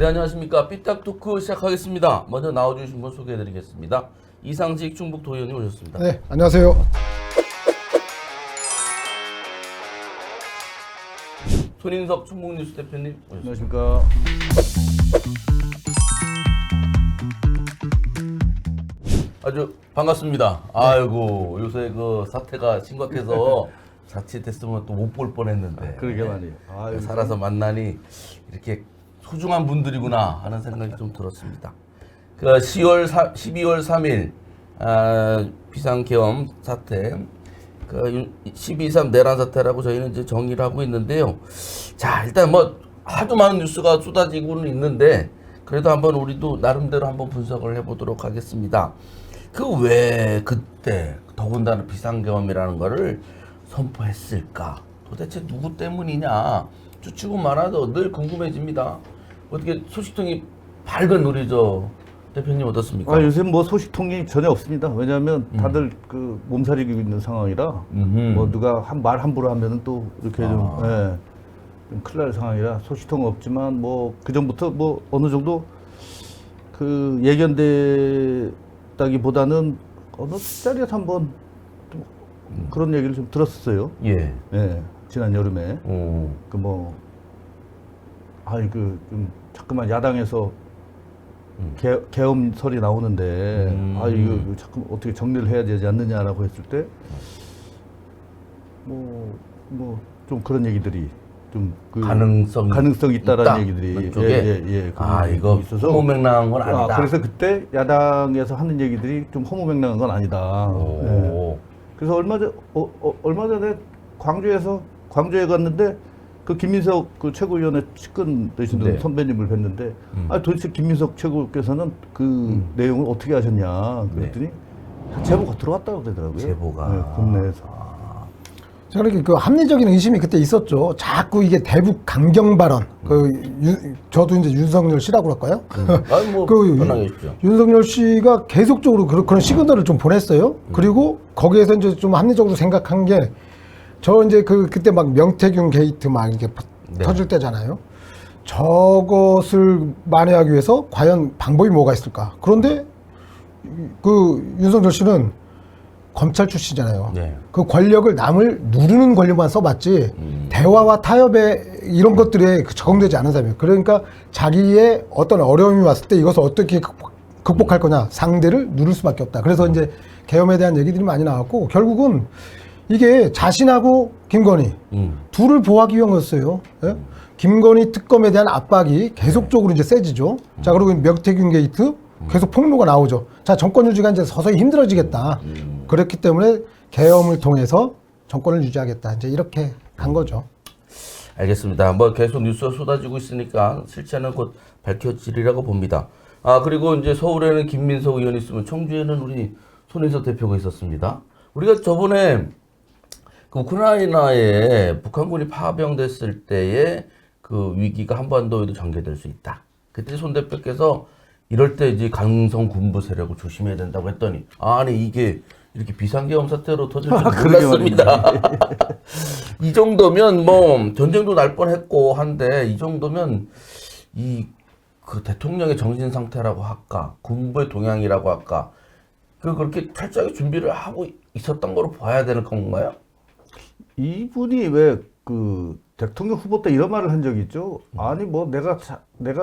네, 안녕하십니까. 삐딱토크 시작하겠습니다. 먼저 나와주신 분 소개해드리겠습니다. 이상직 충북도의원님 오셨습니다. 네, 안녕하세요. 손인석 충북뉴스 대표님 오셨습니다. 안녕하십니까. 아주 반갑습니다. 아이고, 요새 그 사태가 심각해서 자칫했으면 또 못 볼 뻔했는데. 그러게 말이에요. 아유, 살아서 만나니 이렇게 소중한 분들이구나 하는 생각이 좀 들었습니다. 그 12월 3일 비상계엄 사태, 그 12.3 내란 사태라고 저희는 이제 정의를 하고 있는데요. 자, 일단 뭐 하도 많은 뉴스가 쏟아지고는 있는데 그래도 한번 우리도 나름대로 한번 분석을 해보도록 하겠습니다. 그 왜 그때 더군다나 비상계엄이라는 거를 선포했을까? 도대체 누구 때문이냐? 추측은 많아도 늘 궁금해집니다. 어떻게 소식통이 밝은 우리 저 대표님 어떻습니까? 요새 뭐 소식통이 전혀 없습니다. 왜냐하면 다들 그 몸살이고 있는 상황이라 뭐 누가 말 함부로 하면은 또 이렇게 좀 큰일 날 상황이라 소식통은 없지만 뭐 그 전부터 뭐 어느 정도 그 예견됐다기보다는 어느 자리에서 한번 좀 그런 얘기를 좀 들었었어요. 예. 지난 여름에 그 뭐 좀 자꾸만 야당에서 계엄설이 나오는데 이거 자꾸 어떻게 정리를 해야 되지 않느냐라고 했을 때 뭐 좀 그런 얘기들이 좀 그 가능성이 있다라는 얘기들이 그런 이거 있어서 허무맹랑한 건 아니다. 그래서 그때 야당에서 하는 얘기들이 좀 허무맹랑한 건 아니다. 그래서 얼마 전에 광주에 갔는데 그 김민석 그 최고위원회 측근 되시는 선배님을 뵀는데 도대체 김민석 최고께서는 그 내용을 어떻게 하셨냐 그랬더니 제보가 들어왔다고 그러더라고요. 제보가 국내에서. 저는 그 합리적인 의심이 그때 있었죠. 자꾸 이게 대북 강경 발언, 저도 이제 윤석열 씨라고 그럴까요? 편하게 해주십시오. 윤석열 씨가 계속적으로 그런 시그널을 좀 보냈어요. 그리고 거기에서 이제 좀 합리적으로 생각한 게 이제 그때 막 명태균 게이트 막 이렇게 터질 때잖아요. 저것을 만회하기 위해서 과연 방법이 뭐가 있을까? 그런데 그 윤석열 씨는 검찰 출신이잖아요. 네. 그 권력을 남을 누르는 권력만 써봤지 대화와 타협에 이런 것들에 적용되지 않은 사람이에요. 그러니까 자기의 어떤 어려움이 왔을 때 이것을 어떻게 극복할 거냐, 상대를 누를 수밖에 없다. 그래서 이제 계엄에 대한 얘기들이 많이 나왔고 결국은 이게 자신하고 김건희 둘을 보호하기 위한 거였어요. 예? 김건희 특검에 대한 압박이 계속적으로 이제 세지죠. 자, 그리고 명태균 게이트 계속 폭로가 나오죠. 자, 정권 유지가 이제 서서히 힘들어지겠다. 그렇기 때문에 계엄을 통해서 정권을 유지하겠다. 이제 이렇게 간 거죠. 알겠습니다. 뭐 계속 뉴스가 쏟아지고 있으니까 실체는 곧 밝혀지리라고 봅니다. 그리고 이제 서울에는 김민석 의원이 있으면 청주에는 우리 손인석 대표가 있었습니다. 우리가 저번에 그 우크라이나에 북한군이 파병됐을 때의 그 위기가 한반도에도 전개될 수 있다. 그때 손 대표께서 이럴 때 이제 강성 군부 세력을 조심해야 된다고 했더니 아니 이게 이렇게 비상계엄 사태로 터질 줄 몰랐습니다. 이 정도면 뭐 전쟁도 날 뻔했고 한데 이 정도면 그 대통령의 정신 상태라고 할까 군부의 동향이라고 할까 그렇게 철저하게 준비를 하고 있었던 거로 봐야 되는 건가요? 이분이 왜 그 대통령 후보 때 이런 말을 한 적이 있죠. 아니 뭐 내가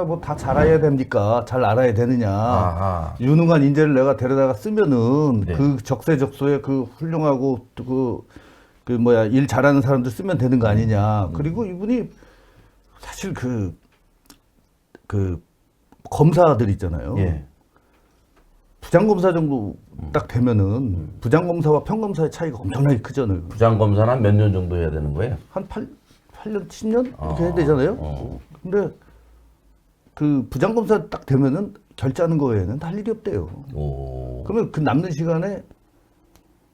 뭐 다 잘 알아야 됩니까? 잘 알아야 되느냐? 유능한 인재를 내가 데려다가 쓰면은 그 적세적소에 그 훌륭하고 일 잘하는 사람들 쓰면 되는 거 아니냐? 그리고 이분이 사실 그 검사들 있잖아요. 부장검사 정도 딱 되면은 부장검사와 평검사의 차이가 엄청나게 크잖아요. 부장검사는 한 몇 년 정도 해야 되는 거예요? 한 8년, 10년? 이렇게 해야 되잖아요. 근데 그 부장검사 딱 되면은 결제하는 거에는 할 일이 없대요. 그러면 그 남는 시간에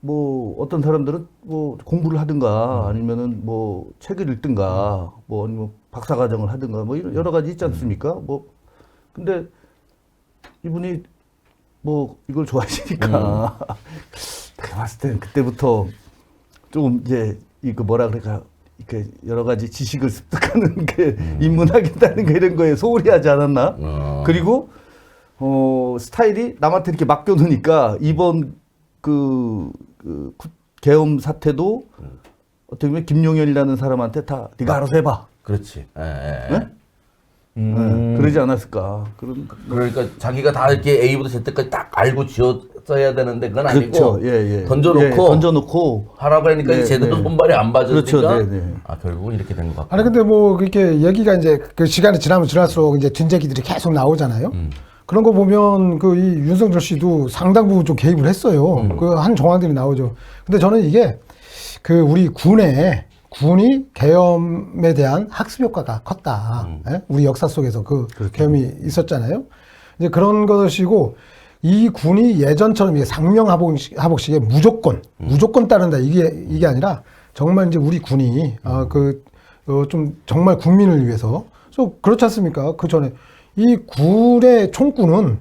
뭐 어떤 사람들은 뭐 공부를 하든가 아니면은 뭐 책을 읽든가 뭐 아니면 박사과정을 하든가 뭐 이런 여러 가지 있지 않습니까? 뭐 근데 이분이 뭐 이걸 좋아하시니까 내가 봤을 때는 그때부터 조금 이제 이거 뭐라 그럴까 이렇게 여러 가지 지식을 습득하는 게 입문하겠다는 거 이런 거에 소홀히 하지 않았나? 그리고 스타일이 남한테 이렇게 맡겨놓으니까 이번 계엄 사태도 어떻게 보면 김용현이라는 사람한테 다 네가 알아서 해봐. 그렇지. 네? 그러지 않았을까? 그러니까 자기가 다 이렇게 A부터 Z까지 딱 알고 지었어야 되는데 그건 그렇죠. 아니고 예. 던져놓고 하라고 하니까 네, 제대로 네. 손발이 안 그렇죠. 맞으니까 네. 결국은 이렇게 된 것 같고. 아니 근데 뭐 그렇게 얘기가 이제 그 시간이 지나면 지날수록 이제 뒷얘기들이 계속 나오잖아요. 그런 거 보면 그 이 윤석열 씨도 상당 부분 좀 개입을 했어요. 그 한 정황들이 나오죠. 근데 저는 이게 그 우리 군이 계엄에 대한 학습 효과가 컸다. 예? 우리 역사 속에서 그 계엄이 있었잖아요. 이제 그런 것이고 이 군이 예전처럼 이게 상명하복식에 무조건 따른다 이게 아니라 정말 이제 우리 군이 좀 정말 국민을 위해서 그렇지 않습니까? 그 전에 이 군의 총구는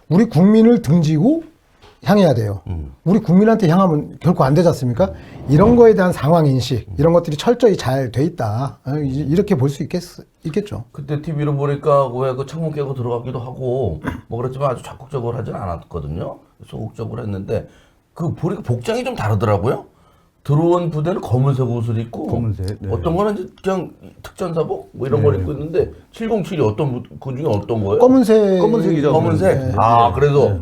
우리 국민을 등지고 향해야 돼요. 우리 국민한테 향하면 결코 안 되지 않습니까? 이런 거에 대한 상황 인식, 이런 것들이 철저히 잘 돼 있다. 이렇게 볼 수 있겠죠. 그때 TV로 보니까 왜 그 창문 깨고 들어가기도 하고 뭐 그렇지만 아주 적극적으로 하진 않았거든요. 소극적으로 했는데 보니까 복장이 좀 다르더라고요. 들어온 부대는 검은색 옷을 입고 검은색, 네. 어떤 거는 이제 그냥 특전사복 뭐 이런 걸 입고 있는데 707이 그 중에 어떤 거예요? 검은색이죠. 검은색. 네. 그래서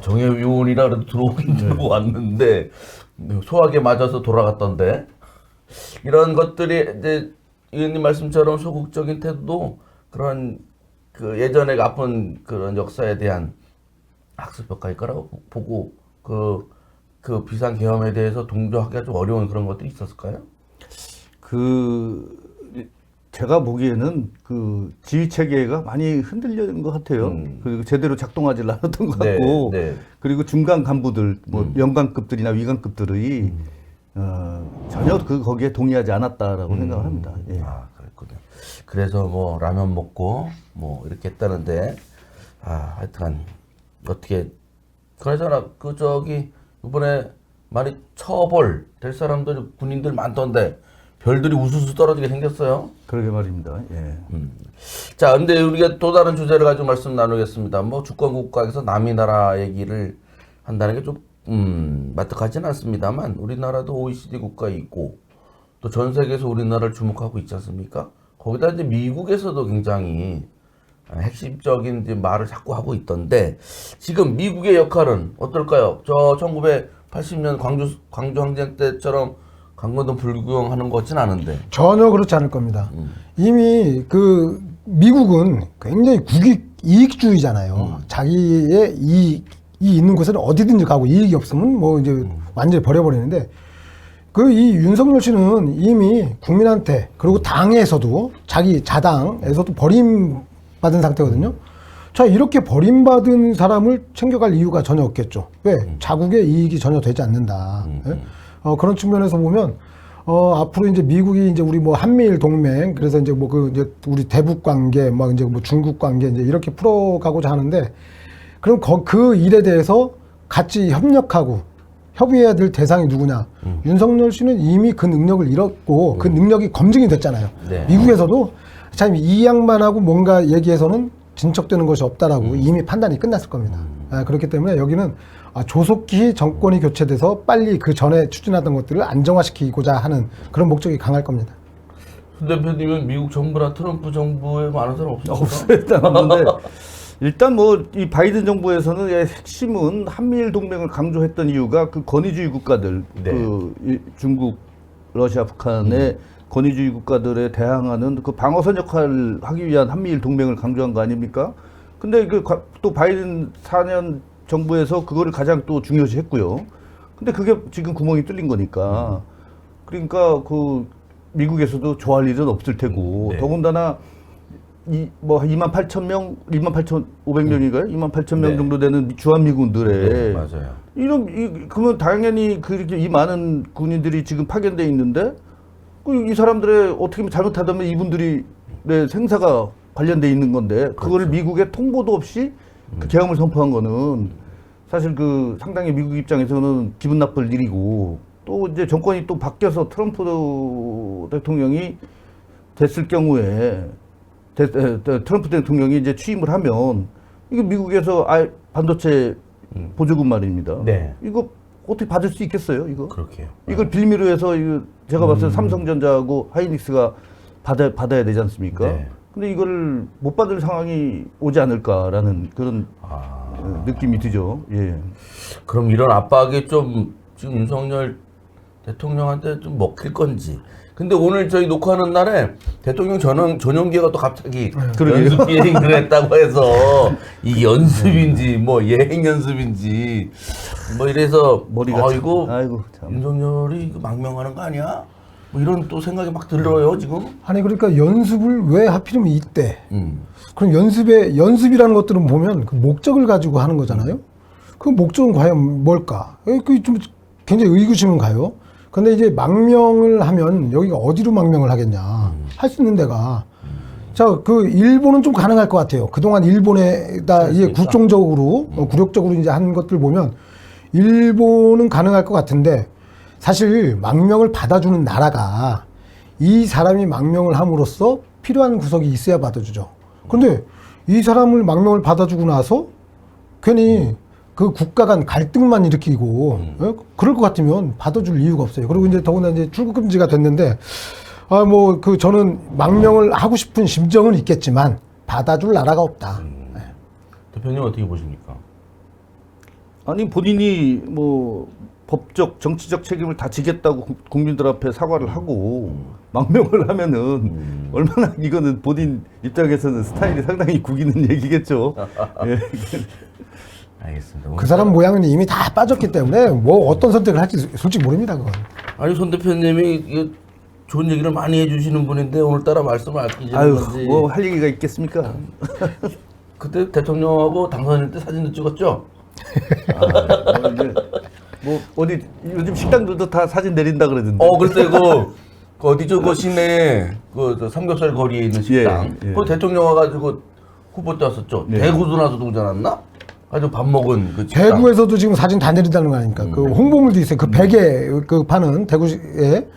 정예위원이라 그래도 들어오긴 들고 왔는데 소화기에 맞아서 돌아갔던데 이런 것들이 이제 의원님 말씀처럼 소극적인 태도도 그런 그 예전에 아픈 그런 역사에 대한 학습 효과일 거라고 보고 그 비상 계엄에 대해서 동조하기가 좀 어려운 그런 것들이 있었을까요? 제가 보기에는 그 지휘 체계가 많이 흔들리는 것 같아요. 그리고 제대로 작동하지 않았던 것 같고, 그리고 중간 간부들, 뭐 연관급들이나 위관급들이 전혀 거기에 동의하지 않았다라고 생각을 합니다. 예. 그랬군요. 그래서 뭐 라면 먹고 뭐 이렇게 했다는데 하여튼 어떻게 그러잖아. 이번에 많이 처벌 될 사람들 군인들 많던데. 별들이 우수수 떨어지게 생겼어요. 그러게 말입니다. 예. 자, 근데 우리가 또 다른 주제를 가지고 말씀 나누겠습니다. 뭐 주권 국가에서 남의 나라 얘기를 한다는 게 좀 마뜩하지는 않습니다만 우리나라도 OECD 국가에 있고 또 전 세계에서 우리나라를 주목하고 있지 않습니까? 거기다 이제 미국에서도 굉장히 핵심적인 이제 말을 자꾸 하고 있던데 지금 미국의 역할은 어떨까요? 저 1980년 광주 항쟁 때처럼 강건도 불구경하는 것 같진 않은데 전혀 그렇지 않을 겁니다. 이미 미국은 굉장히 이익주의잖아요. 자기의 이익이 있는 곳에는 어디든지 가고 이익이 없으면 뭐 이제 완전히 버려버리는데 이 윤석열 씨는 이미 국민한테 그리고 당에서도 자기 자당에서도 버림받은 상태거든요. 자, 이렇게 버림받은 사람을 챙겨갈 이유가 전혀 없겠죠. 왜? 자국의 이익이 전혀 되지 않는다. 예? 그런 측면에서 보면, 앞으로 이제 미국이 이제 우리 뭐 한미일 동맹, 그래서 이제 이제 우리 대북 관계, 막 이제 뭐 중국 관계 이제 이렇게 풀어가고자 하는데, 그럼 그 일에 대해서 같이 협력하고 협의해야 될 대상이 누구냐? 윤석열 씨는 이미 그 능력을 잃었고, 그 능력이 검증이 됐잖아요. 네. 미국에서도 참 이 양반하고 뭔가 얘기해서는 진척되는 것이 없다라고 이미 판단이 끝났을 겁니다. 그렇기 때문에 여기는 조속히 정권이 교체돼서 빨리 그 전에 추진하던 것들을 안정화시키고자 하는 그런 목적이 강할 겁니다. 손 대표님은 미국 정부나 트럼프 정부에 많은 사람 없습니까? 없어요. 일단 뭐 이 바이든 정부에서는 핵심은 한미일 동맹을 강조했던 이유가 그 권위주의 국가들, 중국, 러시아, 북한의 권위주의 국가들에 대항하는 그 방어선 역할을 하기 위한 한미일 동맹을 강조한 거 아닙니까? 근데 또 바이든 4년 정부에서 그거를 가장 또 중요시 했고요. 근데 그게 지금 구멍이 뚫린 거니까. 그러니까 미국에서도 좋아할 일은 없을 테고. 더군다나 28,000명, 28,500명인가요? 28,000명 정도 되는 주한미군들의 맞아요. 그러면 당연히 이 많은 군인들이 지금 파견돼 있는데 이 사람들의 어떻게 보면 잘못하다면 이분들이 생사가 관련돼 있는 건데 그거를 미국에 통보도 없이 그 계엄을 선포한 거는 사실 상당히 미국 입장에서는 기분 나쁠 일이고 또 이제 정권이 또 바뀌어서 트럼프 대통령이 됐을 경우에 트럼프 대통령이 이제 취임을 하면 이거 미국에서 반도체 보조금 말입니다. 네. 이거 어떻게 받을 수 있겠어요? 이거? 그렇게요. 이걸 빌미로 해서 이거 제가 봤을 때 삼성전자하고 하이닉스가 받아야 되지 않습니까? 네. 근데 이걸 못 받을 상황이 오지 않을까라는 그런 느낌이 드죠. 예. 그럼 이런 압박이 좀 지금 윤석열 대통령한테 좀 먹힐 건지. 근데 오늘 저희 녹화하는 날에 대통령 전용기가 또 갑자기 그러게요. 연습 비행을 했다고 해서 이 연습인지 뭐 예행 연습인지 뭐 이래서 머리가 참- 이거 아이고, 참. 윤석열이 이거 망명하는 거 아니야? 뭐 이런 또 생각이 막 들어요 지금. 아니 그러니까 연습을 왜 하필이면 이때? 음. 그럼 연습이라는 것들은 보면 그 목적을 가지고 하는 거잖아요. 그 목적은 과연 뭘까? 그 좀 굉장히 의구심은 가요. 근데 이제 망명을 하면 여기가 어디로 망명을 하겠냐? 할 수 있는 데가. 자, 그 일본은 좀 가능할 것 같아요. 그동안 일본에다 이제 국정적으로, 굴욕적으로 이제 한 것들 보면 일본은 가능할 것 같은데 사실 망명을 받아주는 나라가 이 사람이 망명을 함으로써 필요한 구석이 있어야 받아주죠. 그런데 이 사람을 망명을 받아주고 나서 괜히 그 국가 간 갈등만 일으키고 그럴 것 같으면 받아줄 이유가 없어요. 그리고 이제 더구나 이제 출국 금지가 됐는데 뭐 그 저는 망명을 하고 싶은 심정은 있겠지만 받아줄 나라가 없다. 네. 대표님 어떻게 보십니까? 아니 본인이 뭐 법적 정치적 책임을 다 지겠다고 국민들 앞에 사과를 하고 망명을 하면은 얼마나 이거는 본인 입장에서는 스타일이 상당히 구기는 얘기겠죠. 예. 알겠습니다. 그 사람 모양은 이미 다 빠졌기 때문에 뭐 어떤 선택을 할지 솔직히 모릅니다. 그건. 아니 손 대표님이 이거 좋은 얘기를 많이 해주시는 분인데 오늘따라 말씀을 아끼시는 아유 건지. 뭐 할 얘기가 있겠습니까? 그때 대통령하고 당선일 때 사진도 찍었죠? 뭐 이제 뭐 어디 요즘 식당들도 다 사진 내린다 그러던데. 글때 그 어디죠? 그 시내 그 삼겹살 거리에 있는 식당. 예, 예. 그 대통령 와가지고 후보 때 왔었죠. 예. 대구도 나서 동지 않았나? 아주 밥 먹은 그 식당. 대구에서도 지금 사진 다 내린다는 거 아닙니까? 그 홍보물도 있어요. 그 베개 그 파는 대구에.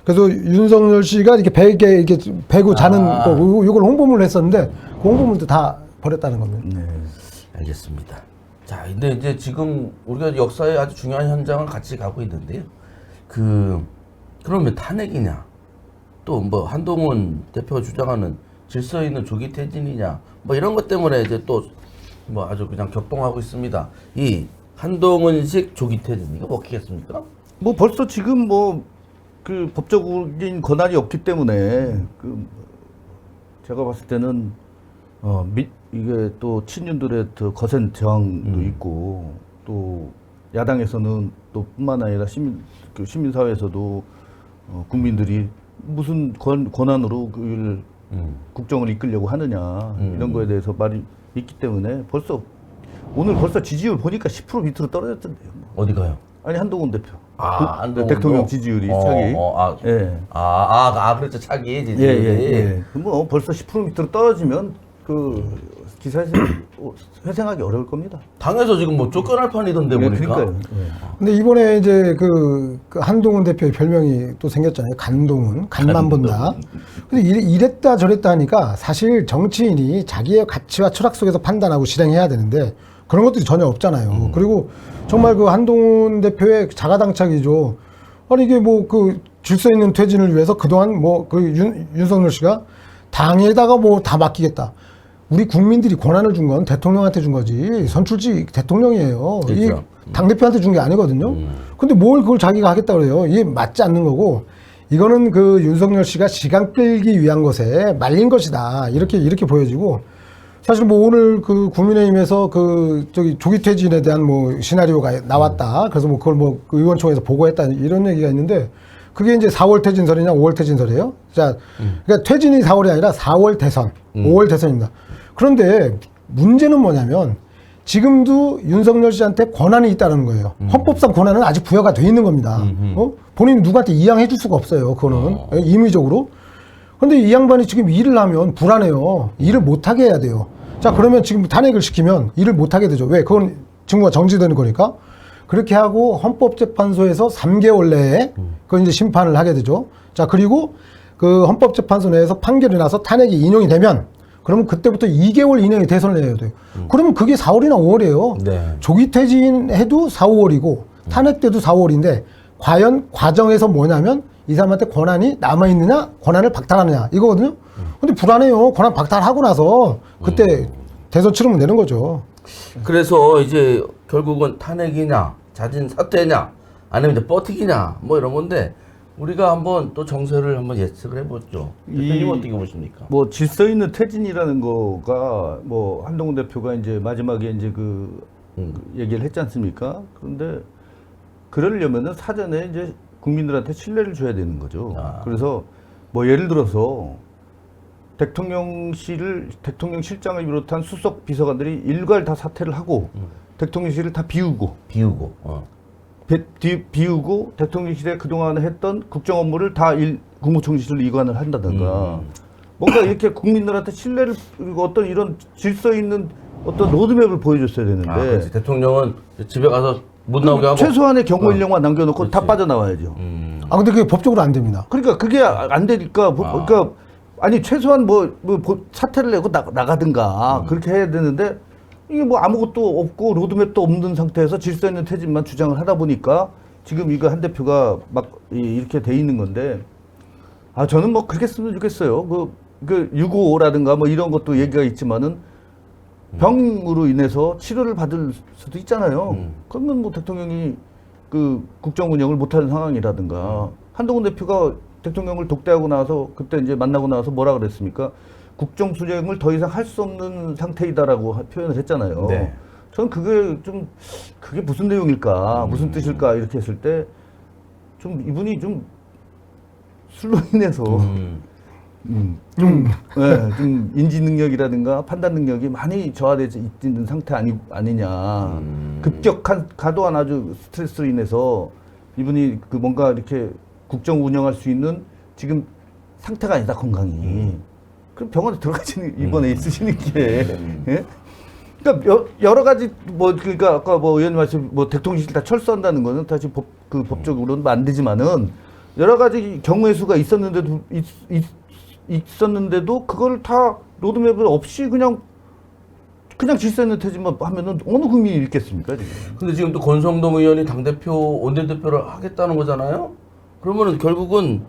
그래서 윤석열 씨가 이렇게 베개 이렇게 배고 자는 거 이걸 홍보물을 했었는데 그 홍보물도 다 버렸다는 겁니다. 네. 알겠습니다. 자, 근데 이제 지금 우리가 역사의 아주 중요한 현장을 같이 가고 있는데요. 그러면 탄핵이냐? 또 뭐 한동훈 대표가 주장하는 질서 있는 조기 퇴진이냐? 뭐 이런 것 때문에 이제 또 뭐 아주 그냥 격동하고 있습니다. 이 한동훈식 조기 퇴진 이거 먹히겠습니까? 뭐 벌써 지금 뭐 그 법적인 권한이 없기 때문에 그 제가 봤을 때는 이게 또 친윤들의 더 거센 저항도 있고 또 야당에서는 또 뿐만 아니라 시민사회에서도 국민들이 무슨 권한으로 그 국정을 이끌려고 하느냐 이런 거에 대해서 말이 있기 때문에 오늘 벌써 지지율 보니까 10% 밑으로 떨어졌던데요. 어디 가요? 아니 한동훈 대표. 한동훈도? 대통령 지지율이 차기. 예. 그렇죠. 차기 지지율이. 예. 뭐 벌써 10% 밑으로 떨어지면 그 기사에서 회생하기 어려울 겁니다. 당에서 지금 뭐 쫓겨날 판이던데 보니까. 그러니까요. 예. 근데 이번에 이제 그 한동훈 대표의 별명이 또 생겼잖아요. 간동훈, 간만 본다. 근데 이랬다 저랬다 하니까 사실 정치인이 자기의 가치와 철학 속에서 판단하고 실행해야 되는데 그런 것들이 전혀 없잖아요. 그리고 정말 그 한동훈 대표의 자가당착이죠. 아니 이게 뭐 그 질서 있는 퇴진을 위해서 그동안 뭐 그 윤석열 씨가 당에다가 뭐 다 맡기겠다. 우리 국민들이 권한을 준 건 대통령한테 준 거지. 선출직 대통령이에요. 그렇죠. 이 당대표한테 준 게 아니거든요. 근데 뭘 그걸 자기가 하겠다 그래요. 이게 맞지 않는 거고. 이거는 그 윤석열 씨가 시간 끌기 위한 것에 말린 것이다. 이렇게 보여지고. 사실 뭐 오늘 그 국민의힘에서 그 조기 퇴진에 대한 뭐 시나리오가 나왔다. 그래서 뭐 그걸 뭐 의원총회에서 보고했다. 이런 얘기가 있는데 그게 이제 4월 퇴진설이냐 5월 퇴진설이에요. 자, 그러니까 퇴진이 4월이 아니라 4월 대선, 5월 대선입니다. 그런데 문제는 뭐냐면 지금도 윤석열 씨한테 권한이 있다는 거예요. 헌법상 권한은 아직 부여가 돼 있는 겁니다. 본인이 누구한테 이양해 줄 수가 없어요. 그거는 임의적으로. 그런데 이 양반이 지금 일을 하면 불안해요. 일을 못하게 해야 돼요. 자, 그러면 지금 탄핵을 시키면 일을 못하게 되죠. 왜? 그건 직무가 정지되는 거니까. 그렇게 하고 헌법재판소에서 3개월 내에 그걸 이제 심판을 하게 되죠. 자, 그리고 그 헌법재판소 내에서 판결이 나서 탄핵이 인용이 되면 그러면 그때부터 2개월 이내에 대선을 해야 돼요. 그러면 그게 4월이나 5월이에요. 네. 조기 퇴진해도 4, 5월이고 탄핵 때도 4, 5월인데 과연 과정에서 뭐냐면 이 사람한테 권한이 남아있느냐 권한을 박탈하느냐 이거거든요. 근데 불안해요. 권한 박탈하고 나서 그때 대선 치르면 되는 거죠. 그래서 이제 결국은 탄핵이냐, 자진 사퇴냐, 아니면 이제 버티기냐, 뭐 이런 건데 우리가 한번 또 정세를 한번 예측을 해보죠. 대표님 어떻게 보십니까? 뭐 질서 있는 퇴진이라는 거가 뭐 한동훈 대표가 이제 마지막에 이제 그 얘기를 했지 않습니까? 그런데 그러려면은 사전에 이제 국민들한테 신뢰를 줘야 되는 거죠. 그래서 뭐 예를 들어서 대통령실장을 비롯한 수석 비서관들이 일괄 다 사퇴를 하고 대통령실을 다 비우고 비우고 대통령실에 그동안 했던 국정 업무를 다 국무총리실로 이관을 한다든가 뭔가 이렇게 국민들한테 신뢰를 그리고 어떤 이런 질서 있는 어떤 로드맵을 보여줬어야 되는데 그렇지. 대통령은 집에 가서 못 나오게 하고 최소한의 경고 인령만 남겨놓고 다 빠져나와야죠. 아, 근데 그게 법적으로 안 됩니다. 그러니까 그게 안 되니까 그러니까 아니 최소한 뭐 사퇴를 내고 나가든가 그렇게 해야 되는데 이게 뭐 아무것도 없고 로드맵도 없는 상태에서 질서 있는 퇴진만 주장을 하다 보니까 지금 이거 한 대표가 막 이렇게 돼 있는 건데 저는 뭐 그렇게 쓰면 좋겠어요. 그 6.25라든가 뭐 이런 것도 얘기가 있지만은 병으로 인해서 치료를 받을 수도 있잖아요. 그러면 뭐 대통령이 그 국정 운영을 못하는 상황이라든가 한동훈 대표가 대통령을 독대하고 나서 그때 이제 만나고 나서 뭐라 그랬습니까? 국정 수행을 더 이상 할 수 없는 상태이다라고 표현을 했잖아요. 네. 저는 그게 무슨 내용일까, 무슨 뜻일까 이렇게 했을 때 좀 이분이 좀 술로 인해서 좀 인지 능력이라든가 판단 능력이 많이 저하되어 있는 상태 아니냐. 급격한 과도한 아주 스트레스로 인해서 이분이 그 뭔가 이렇게 국정 운영할 수 있는 지금 상태가 아니다 건강이. 그럼 병원에 들어가시는 이번에 있으시는 게. 예? 그러니까 여러 가지 뭐 그러니까 아까 뭐 의원님 말씀 뭐 대통령실 다 철수한다는 거는 다시 법적으로는 안 되지만은 여러 가지 경우의 수가 있었는데도 그걸 다 로드맵을 없이 그냥 질서 있는 퇴진만 하면은 어느 국민이 읽겠습니까 지금? 근데 지금 또 권성동 의원이 당대표, 원내대표를 하겠다는 거잖아요? 그러면은 결국은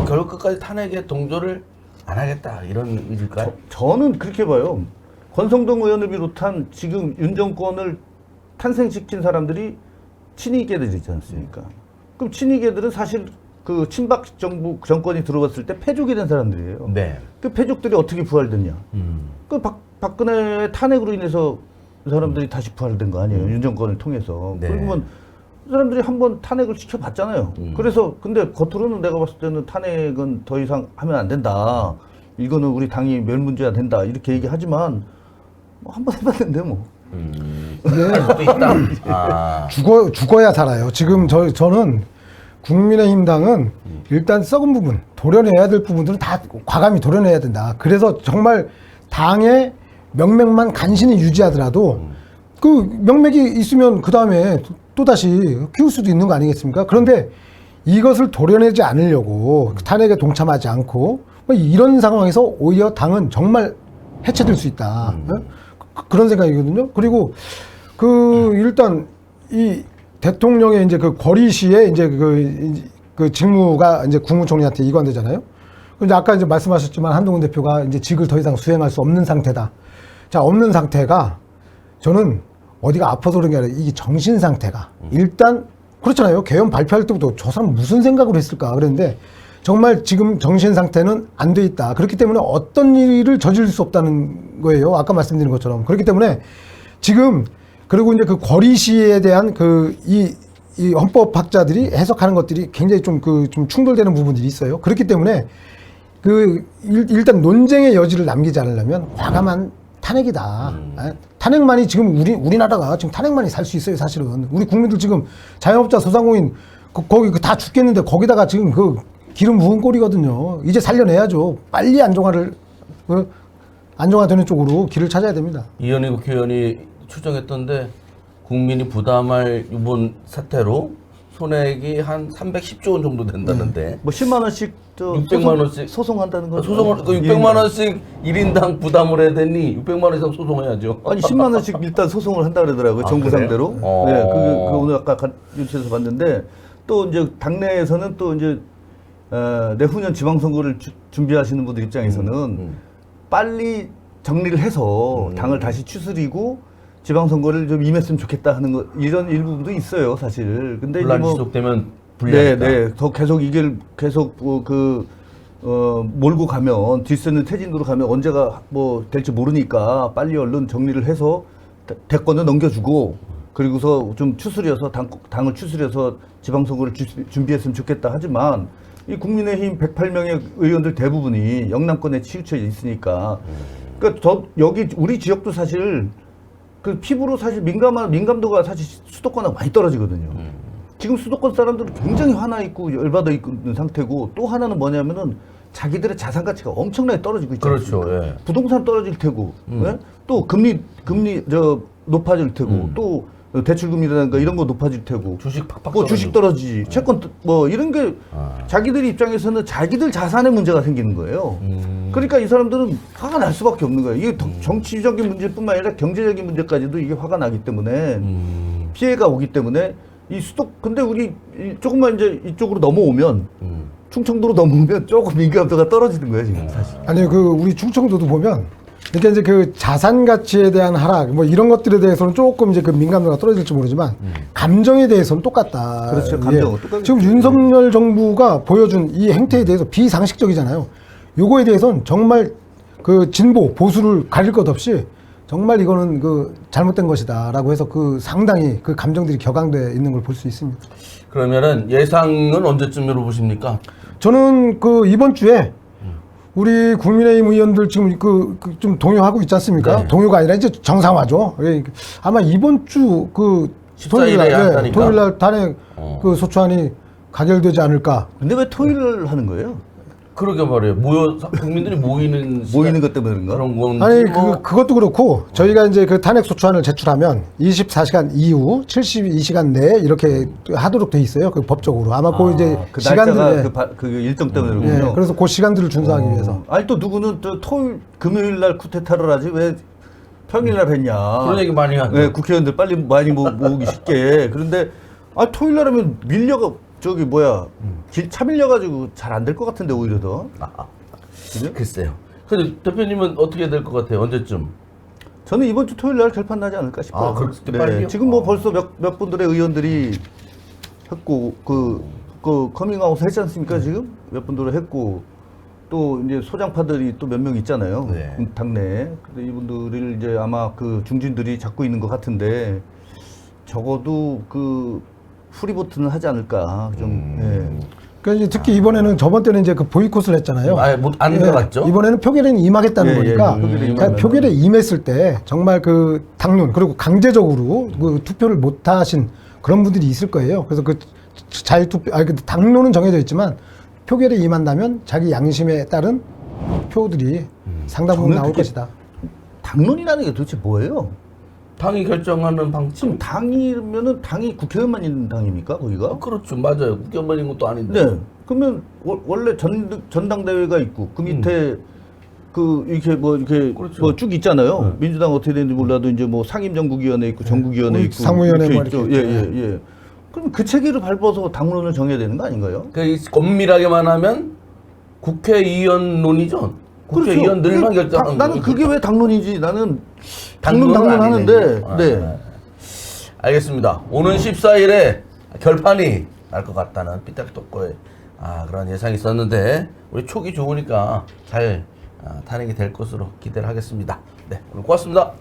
결국 끝까지 탄핵에 동조를 안 하겠다 이런 의지일까요? 저는 그렇게 봐요. 권성동 의원을 비롯한 지금 윤 정권을 탄생시킨 사람들이 친이계들이 있지 않습니까? 그럼 친이계들은 사실 그 친박 정권이 들어왔을 때 패족이 된 사람들이에요. 네. 그 패족들이 어떻게 부활됐냐? 그 박근혜 탄핵으로 인해서 그 사람들이 다시 부활된 거 아니에요? 윤 정권을 통해서. 네. 그러면 그 사람들이 한번 탄핵을 시켜봤잖아요. 그래서 근데 겉으로는 내가 봤을 때는 탄핵은 더 이상 하면 안 된다. 이거는 우리 당이 멸문제가 된다. 이렇게 얘기하지만 뭐 한번 해봤는데 뭐. 또 있다. 죽어야 살아요. 지금 저는 국민의힘당은 일단 썩은 부분, 도려내야 될 부분들은 다 과감히 도려내야 된다. 그래서 정말 당의 명맥만 간신히 유지하더라도 그 명맥이 있으면 그 다음에 또다시 키울 수도 있는 거 아니겠습니까? 그런데 이것을 도려내지 않으려고 탄핵에 동참하지 않고 뭐 이런 상황에서 오히려 당은 정말 해체될 수 있다. 그런 생각이거든요. 그리고 일단 이 대통령의 이제 그 거리시에 이제 그 직무가 이제 국무총리한테 이관되잖아요. 근데 아까 이제 말씀하셨지만 한동훈 대표가 이제 직을 더 이상 수행할 수 없는 상태다. 자, 없는 상태가 저는 어디가 아파서 그런 게 아니라 이게 정신 상태가 일단 그렇잖아요. 개헌 발표할 때부터 저 사람 무슨 생각을 했을까 그랬는데 정말 지금 정신 상태는 안 돼 있다. 그렇기 때문에 어떤 일을 저지를 수 없다는 거예요. 아까 말씀드린 것처럼. 그렇기 때문에 지금 그리고 이제 그 거리시에 대한 이 헌법학자들이 해석하는 것들이 굉장히 좀 충돌되는 부분들이 있어요. 그렇기 때문에 일단 논쟁의 여지를 남기지 않으려면 과감한 탄핵이다. 탄핵만이 지금 우리나라가 지금 탄핵만이 살 수 있어요, 사실은. 우리 국민들 지금 자영업자, 소상공인 거기 다 죽겠는데 거기다가 지금 기름 부은 꼴이거든요. 이제 살려내야죠. 빨리 안정화되는 쪽으로 길을 찾아야 됩니다. 이현희 국회의원이 추정했던데 국민이 부담할 이번 사태로 손해액이 한 310조 원 정도 된다는데 뭐 10만 원씩 600만 원씩 소송한다는 거. 소송을 그 600만 원씩 1인당 부담을 해야 되니 600만 원 이상 소송해야죠. 아니 10만 원씩 일단 소송을 한다 그러더라고요. 정부 그래요? 상대로. 네, 그 오늘 아까 뉴스에서 봤는데 또 이제 당내에서는 또 이제 내후년 지방선거를 준비하시는 분들 입장에서는 빨리 정리를 해서 당을 다시 추스리고 지방선거를 좀 임했으면 좋겠다 하는 거 이런 일부분도 있어요, 사실. 근데 이제 분란 뭐 지속되면 불리하니까. 네. 더 계속 이걸 계속 몰고 가면 뒷세는 태진으로 가면 언제가 뭐 될지 모르니까 빨리 얼른 정리를 해서 대권을 넘겨주고 그리고서 좀 추스려서 당을 추스려서 지방선거를 준비했으면 좋겠다 하지만 이 국민의힘 108명의 의원들 대부분이 영남권에 치우쳐 있으니까 그러니까 여기 우리 지역도 사실 그 피부로 사실 민감도가 사실 수도권하고 많이 떨어지거든요. 지금 수도권 사람들은 굉장히 화나 있고 열받아 있는 상태고 또 하나는 뭐냐면은 자기들의 자산 가치가 엄청나게 떨어지고 있죠. 그렇죠. 예. 부동산 떨어질 테고, 예? 또 금리 높아질 테고, 또 대출금리라든가 이런 거 높아질 테고, 주식 팍팍 뭐 주식 떨어지지, 채권 뭐 이런 게 자기들 입장에서는 자기들 자산에 문제가 생기는 거예요. 그러니까 이 사람들은 화가 날 수밖에 없는 거예요. 이게 정치적인 문제뿐만 아니라 경제적인 문제까지도 이게 화가 나기 때문에 피해가 오기 때문에 근데 우리 조금만 이제 이쪽으로 넘어오면 충청도로 넘어오면 조금 민감도가 떨어지는 거예요 지금 사실. 아니 우리 충청도도 보면 그러니까 이제 그 자산 가치에 대한 하락 뭐 이런 것들에 대해서는 조금 이제 그 민감도가 떨어질지 모르지만 감정에 대해서는 똑같다. 그렇죠. 감정은 똑같겠죠. 지금 윤석열 정부가 보여준 이 행태에 대해서 비상식적이잖아요. 요거에 대해서는 정말 그 진보 보수를 가릴 것 없이 정말 이거는 그 잘못된 것이다라고 해서 그 상당히 그 감정들이 격앙돼 있는 걸 볼 수 있습니다. 그러면은 예상은 언제쯤으로 보십니까? 저는 그 이번 주에 우리 국민의힘 의원들 지금 좀 동요하고 있지 않습니까? 네. 동요가 아니라 이제 정상화죠. 예, 아마 이번 주 14일에 한다니까. 토요일 날 단핵 그 소추안이 가결되지 않을까. 근데 왜 토요일을 하는 거예요? 그러게 말이에요. 국민들이 모이는 것 때문에 그런가? 그런 건 아니 그것도 그렇고 저희가 이제 그 탄핵 소추안을 제출하면 24시간 이후 72시간 내에 이렇게 하도록 돼 있어요. 그 법적으로 아마 그 이제 그 시간들에 날짜가 그 일정 때문에 그렇군요. 예, 그래서 그 시간들을 준수하기 위해서. 아니 또 누구는 또 금요일 날 쿠데타를 하지 왜 평일 날 했냐? 그런 얘기 많이 하죠. 네, 국회의원들 빨리 많이 모으기 쉽게. 그런데 토요일 날 하면 차 밀려가지고 잘 안 될 것 같은데 오히려 더. 그죠? 글쎄요. 근데 대표님은 어떻게 될 것 같아요? 언제쯤? 저는 이번 주 토요일 날 결판 나지 않을까 싶어요. 아, 그렇게 빨리요? 지금 뭐 벌써 몇 분들의 의원들이 했고 그 커밍아웃 했지 않습니까? 지금 몇 분들을 했고 또 이제 소장파들이 또 몇 명 있잖아요. 네. 당내에. 근데 이분들을 이제 아마 그 중진들이 잡고 있는 것 같은데 적어도 그 프리보트는 하지 않을까 좀. 예. 그러니까 이제 특히 이번에는 저번 때는 이제 그 보이콧을 했잖아요. 안 들어갔죠? 이번에는 표결에는 임하겠다는 거니까 그러니까 표결에 임했을 때 정말 그 당론 그리고 강제적으로 그 투표를 못 하신 그런 분들이 있을 거예요. 그래서 그 자유투표, 당론은 정해져 있지만 표결에 임한다면 자기 양심에 따른 표들이 상당 부분 나올 것이다. 당론이라는 게 도대체 뭐예요? 당이 결정하는 방침. 지금 당이면은 당이 국회의원만 있는 당입니까 거기가? 그렇죠, 맞아요. 국회의원인 것도 아닌데. 네. 그러면 원래 전당대회가 있고 그 밑에 이렇게 그렇죠. 뭐 쭉 있잖아요. 민주당 어떻게 되는지 몰라도 이제 뭐 상임정국위원회 있고 정국위원회 있고 상무위원회 뭐 있죠. 이렇게 예. 그럼 그 체계를 밟아서 당론을 정해야 되는 거 아닌가요? 엄밀하게 말하면 국회의원론이죠. 국회의원들만 결정하는 나는 그게 왜 당론이지? 나는 당론은 당론 하는데. 아니네. 네. 알겠습니다. 오는 14일에 결판이 날 것 같다는 삐딱떡거의 그런 예상이 있었는데 우리 촉이 좋으니까 잘 탄핵이 될 것으로 기대를 하겠습니다. 네, 오늘 고맙습니다.